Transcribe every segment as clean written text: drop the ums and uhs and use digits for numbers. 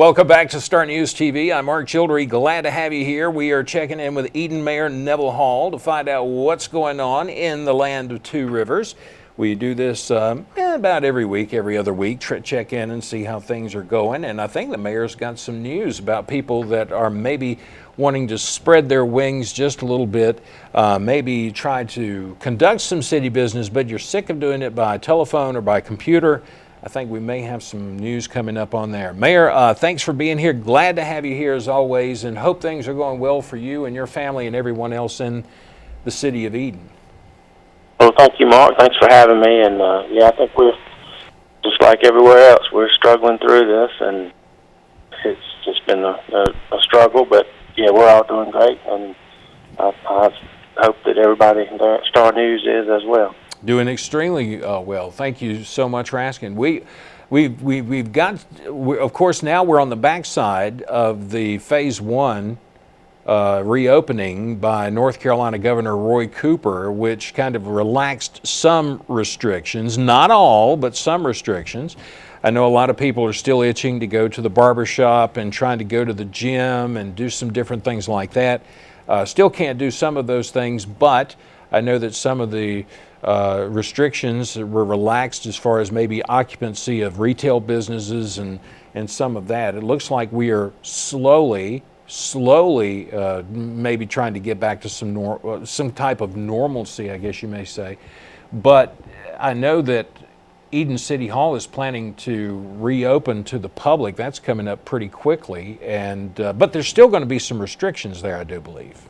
Welcome back to Star News TV. I'm Mark Childry. Glad to have you here. We are checking in with Eden Mayor Neville Hall to find out what's going on in the land of two rivers. We do this about every week, every other week, check in and see how things are going. And I think the mayor's got some news about people that are maybe wanting to spread their wings just a little bit, maybe try to conduct some city business, but you're sick of doing it by telephone or by computer. I think we may have some news coming up on there. Mayor, thanks for being here. Glad to have you here as always, and hope things are going well for you and your family and everyone else in the city of Eden. Well, thank you, Mark. Thanks for having me. And yeah, I think we're just like everywhere else. We're struggling through this, and it's just been a struggle. But yeah, we're all doing great, and I hope that everybody there at Star News is as well. Doing extremely well. Thank you so much for asking. Of course, now we're on the backside of the Phase 1 reopening by North Carolina Governor Roy Cooper, which kind of relaxed some restrictions, not all, but some restrictions. I know a lot of people are still itching to go to the barbershop and trying to go to the gym and do some different things like that. Still can't do some of those things, but I know that some of the restrictions were relaxed as far as maybe occupancy of retail businesses and some of that. It looks like we are slowly maybe trying to get back to some type of normalcy, I guess you may say. But I know that Eden City Hall is planning to reopen to the public. That's coming up pretty quickly, and but there's still going to be some restrictions there, I do believe.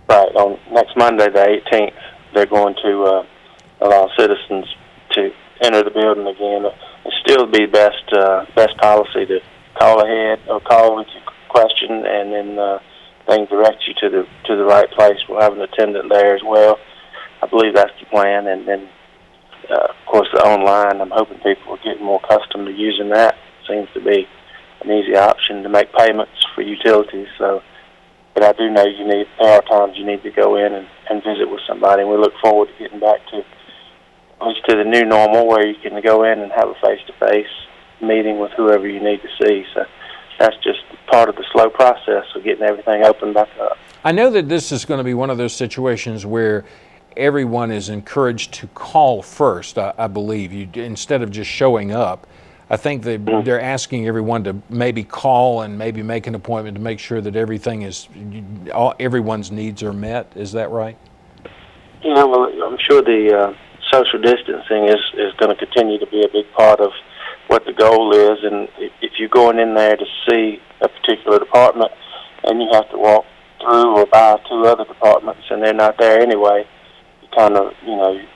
Right. On next Monday, the 18th, they're going to allow citizens to enter the building again. It still be best policy to call ahead or call with your question, and then they can direct you to the right place. We'll have an attendant there as well. I believe that's the plan. And then, of course, the online. I'm hoping people are getting more accustomed to using that. Seems to be an easy option to make payments for utilities. So. But I do know there are times you need to go in and visit with somebody, and we look forward to getting back to at least to the new normal where you can go in and have a face-to-face meeting with whoever you need to see. So that's just part of the slow process of getting everything opened back up. I know that this is going to be one of those situations where everyone is encouraged to call first, I believe, instead of just showing up. I think they're asking everyone to maybe call and maybe make an appointment to make sure that everyone's needs are met. Is that right? Yeah, well, I'm sure the social distancing is going to continue to be a big part of what the goal is. And if you're going in there to see a particular department and you have to walk through or by two other departments and they're not there anyway, you kind of, you're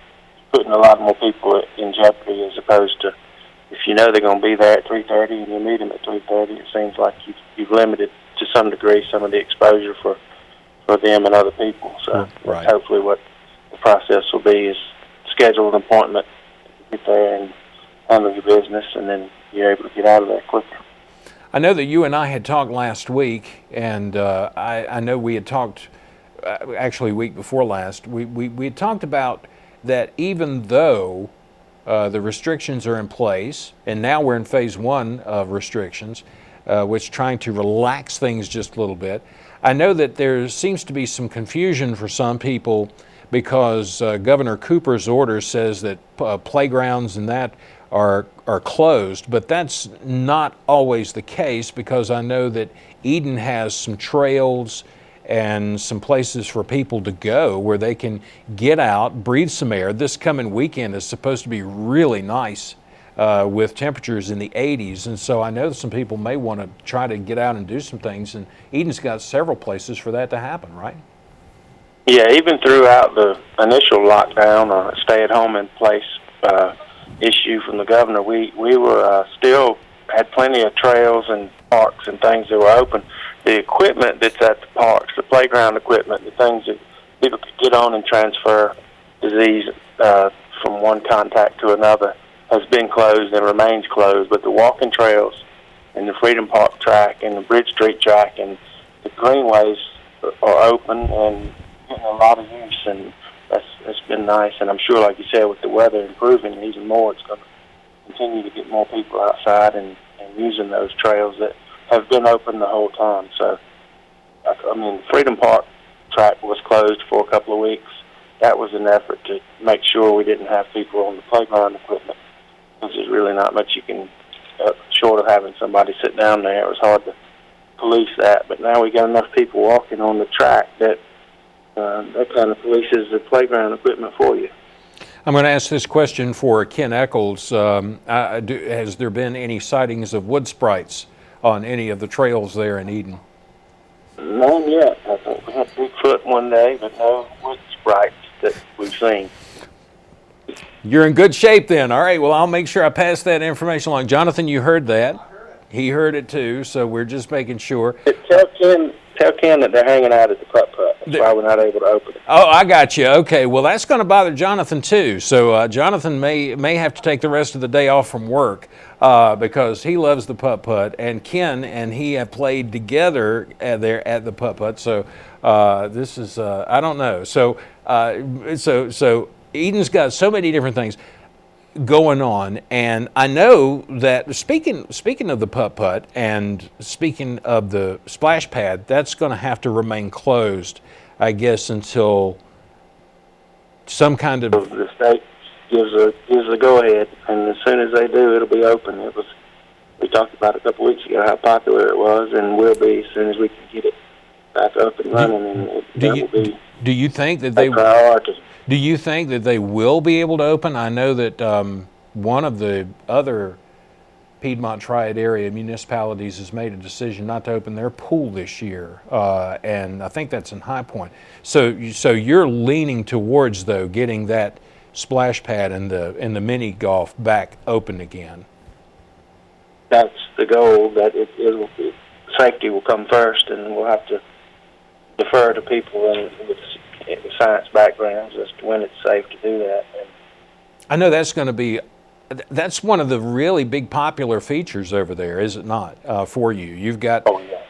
putting a lot more people in jeopardy as opposed to if you know they're going to be there at 3:30 and you meet them at 3:30, it seems like you've limited to some degree some of the exposure for them and other people. So right. Hopefully what the process will be is schedule an appointment, get there and handle your business, and then you're able to get out of there quicker. I know that you and I had talked last week, and I know we had talked actually week before last. We had talked about that even though the restrictions are in place, and now we're in Phase 1 of restrictions, which trying to relax things just a little bit. I know that there seems to be some confusion for some people because Governor Cooper's order says that playgrounds and that are closed, but that's not always the case because I know that Eden has some trails and some places for people to go where they can get out, breathe some air. This coming weekend is supposed to be really nice with temperatures in the 80s, and so I know that some people may want to try to get out and do some things, and Eden's got several places for that to happen, right? Yeah, even throughout the initial lockdown or stay-at-home in place issue from the governor, we were still had plenty of trails and parks and things that were open. The equipment that's at the parks, the playground equipment, the things that people could get on and transfer disease from one contact to another, has been closed and remains closed. But the walking trails and the Freedom Park track and the Bridge Street track and the greenways are open and getting a lot of use, and that's been nice. And I'm sure, like you said, with the weather improving even more, it's going to continue to get more people outside and using those trails that have been open the whole time. So, I mean, Freedom Park track was closed for a couple of weeks. That was an effort to make sure we didn't have people on the playground equipment. There's really not much you can, short of having somebody sit down there. It was hard to police that, but now we got enough people walking on the track that that kind of polices the playground equipment for you. I'm going to ask this question for Ken Eccles. Has there been any sightings of wood sprites on any of the trails there in Eden? None yet. I think we had Bigfoot one day, but no wood sprites that we've seen. You're in good shape then. All right, well, I'll make sure I pass that information along. Jonathan, you heard that. He heard it too, so we're just making sure. Tell Ken that they're hanging out at the putt-putt. That's why we're not able to open it. Oh, I got you. Okay, well, that's going to bother Jonathan too. So Jonathan may have to take the rest of the day off from work because he loves the putt-putt, and Ken and he have played together there at the putt-putt. So this is I don't know. So Eden's got so many different things going on, and I know that speaking of the putt-putt and speaking of the splash pad, that's going to have to remain closed, I guess, until some kind of... The state gives a go-ahead, and as soon as they do, it'll be open. We talked about a couple weeks ago how popular it was, and will be as soon as we can get it back up and running, and do you think that they... priority. Do you think that they will be able to open? I know that one of the other Piedmont Triad area municipalities has made a decision not to open their pool this year, and I think that's in High Point. So you're leaning towards, though, getting that splash pad and the mini golf back open again. That's the goal. That safety will come first, and we'll have to defer to people with science backgrounds as to when it's safe to do that. And I know that's one of the really big popular features over there, is it not, for you? You've got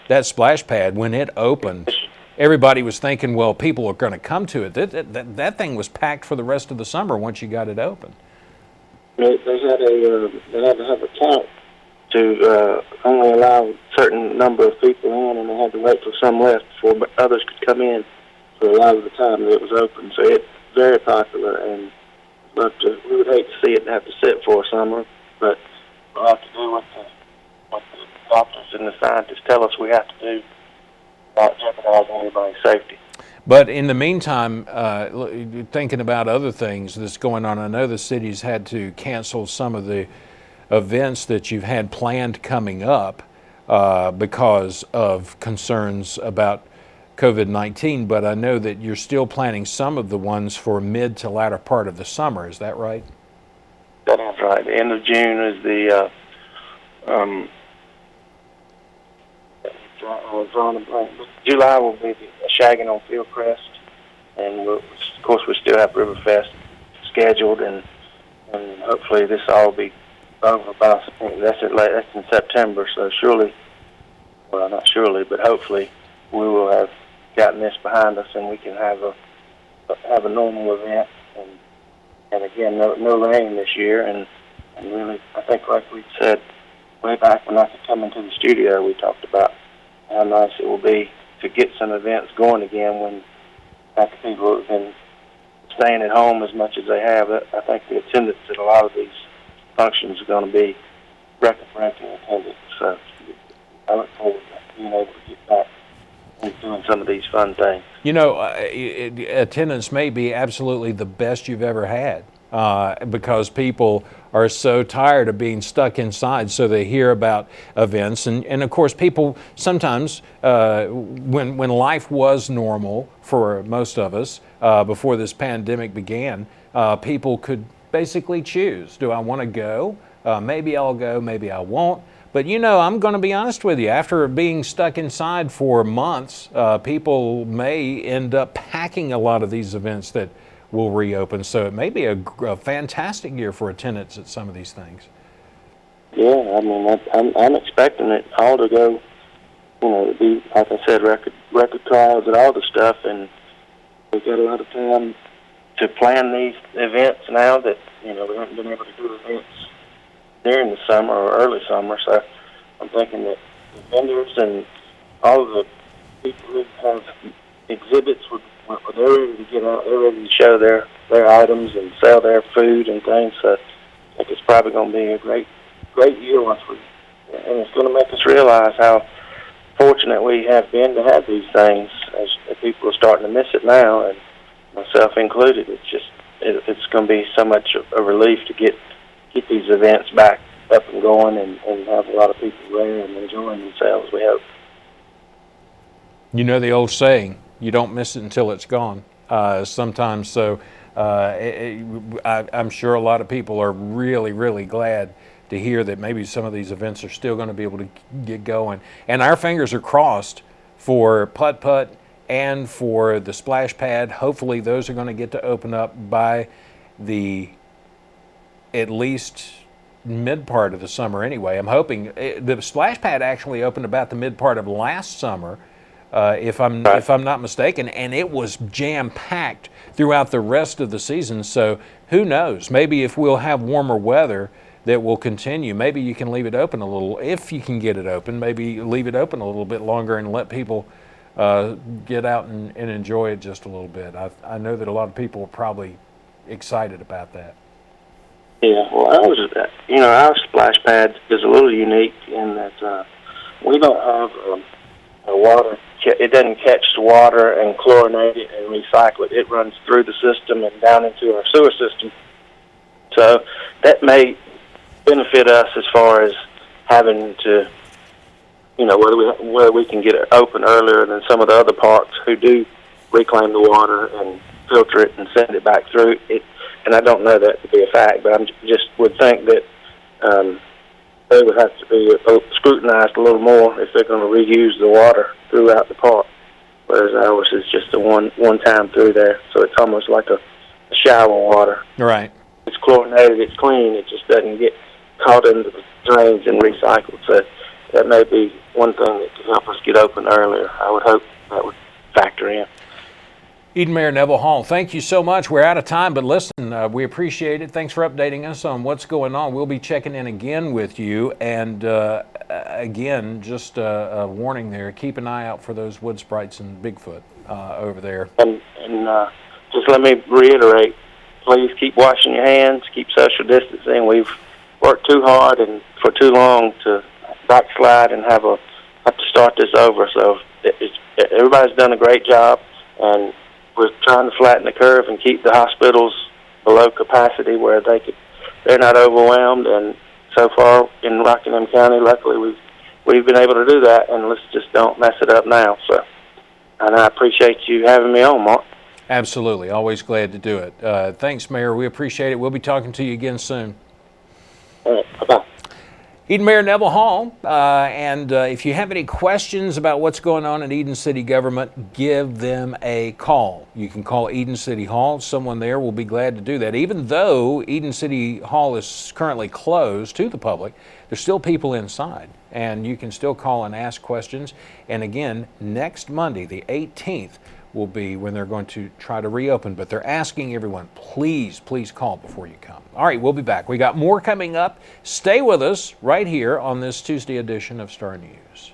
that splash pad. When it opened, everybody was thinking, well, people are going to come to it. That thing was packed for the rest of the summer once you got it open. They had to have a count to only allow a certain number of people in, and they had to wait till some left before others could come in for a lot of the time that it was open. So it's very popular, and we would hate to see it have to sit for a summer, but we'll have to do what the doctors and the scientists tell us we have to do without jeopardizing anybody's safety. But in the meantime, thinking about other things that's going on, I know the city's had to cancel some of the events that you've had planned coming up because of concerns about COVID-19, but I know that you're still planning some of the ones for mid to latter part of the summer. Is that right? That is right. The end of June is the July will be the shagging on Fieldcrest, and of course we still have Riverfest scheduled, and hopefully this all will be over by, that's in September, so surely, well, not surely, but hopefully we will have gotten this behind us, and we can have a normal event, and again, no rain this year, and really, I think like we said way back when I could come into the studio, we talked about how nice it will be to get some events going again when after people have been staying at home as much as they have. I think the attendance at a lot of these functions are going to be record-breaking attendance, so I look forward to being able to get back and doing some of these fun things. You know, attendance may be absolutely the best you've ever had because people are so tired of being stuck inside, so they hear about events. And of course, people sometimes, when life was normal for most of us before this pandemic began, people could basically choose. Do I want to go? Maybe I'll go, maybe I won't. But you know, I'm going to be honest with you, after being stuck inside for months, people may end up packing a lot of these events that will reopen. So it may be a fantastic year for attendance at some of these things. Yeah, I mean, I'm expecting it all to go, you know, to be, like I said, record trials and all the stuff, and we've got a lot of time to plan these events now that, you know, we haven't been able to do events during the summer or early summer, so I'm thinking that the vendors and all of the people who have exhibits, they're ready to get out. They're ready to show their items and sell their food and things. So I think it's probably going to be a great year and it's going to make us realize how fortunate we have been to have these things. As people are starting to miss it now, and myself included. It's going to be so much a relief to get these events back up and going and have a lot of people there and enjoying themselves, we hope. You know the old saying, you don't miss it until it's gone. Sometimes, so I'm sure a lot of people are really, really glad to hear that maybe some of these events are still going to be able to get going. And our fingers are crossed for putt-putt and for the splash pad. Hopefully those are going to get to open up by the at least mid part of the summer anyway. I'm hoping the splash pad actually opened about the mid part of last summer, if I'm not mistaken, and it was jam-packed throughout the rest of the season. So who knows? Maybe if we'll have warmer weather, that will continue. Maybe you can leave it open a little, if you can get it open. Maybe leave it open a little bit longer and let people get out and enjoy it just a little bit. I know that a lot of people are probably excited about that. Yeah, well, our splash pad is a little unique in that we don't have a water. It doesn't catch the water and chlorinate it and recycle it. It runs through the system and down into our sewer system. So that may benefit us as far as having to, whether we can get it open earlier than some of the other parks who do reclaim the water and filter it and send it back through it. And I don't know that to be a fact, but I just would think that they would have to be scrutinized a little more if they're going to reuse the water throughout the park, whereas ours is just a one time through there, so it's almost like a shower water. Right. It's chlorinated, it's clean, it just doesn't get caught into the drains and recycled. So that may be one thing that could help us get open earlier. I would hope that would factor in. Eden Mayor Neville Hall, thank you so much. We're out of time, but listen, we appreciate it. Thanks for updating us on what's going on. We'll be checking in again with you. And again, just a warning there, keep an eye out for those wood sprites and Bigfoot over there. And just let me reiterate, please keep washing your hands, keep social distancing. We've worked too hard and for too long to backslide and have to start this over. So everybody's done a great job, and we're trying to flatten the curve and keep the hospitals below capacity where they're not overwhelmed. And so far in Rockingham County, luckily we've been able to do that, and let's just don't mess it up now. So, and I appreciate you having me on, Mark. Absolutely, always glad to do it. Thanks, Mayor. We appreciate it. We'll be talking to you again soon. All right, bye-bye. Eden Mayor Neville Hall, and if you have any questions about what's going on in Eden City government, give them a call. You can call Eden City Hall. Someone there will be glad to do that. Even though Eden City Hall is currently closed to the public, there's still people inside, and you can still call and ask questions. And again, next Monday, the 18th, will be when they're going to try to reopen, but they're asking everyone, please call before you come. All right, we'll be back. We got more coming up. Stay with us right here on this Tuesday edition of Star News.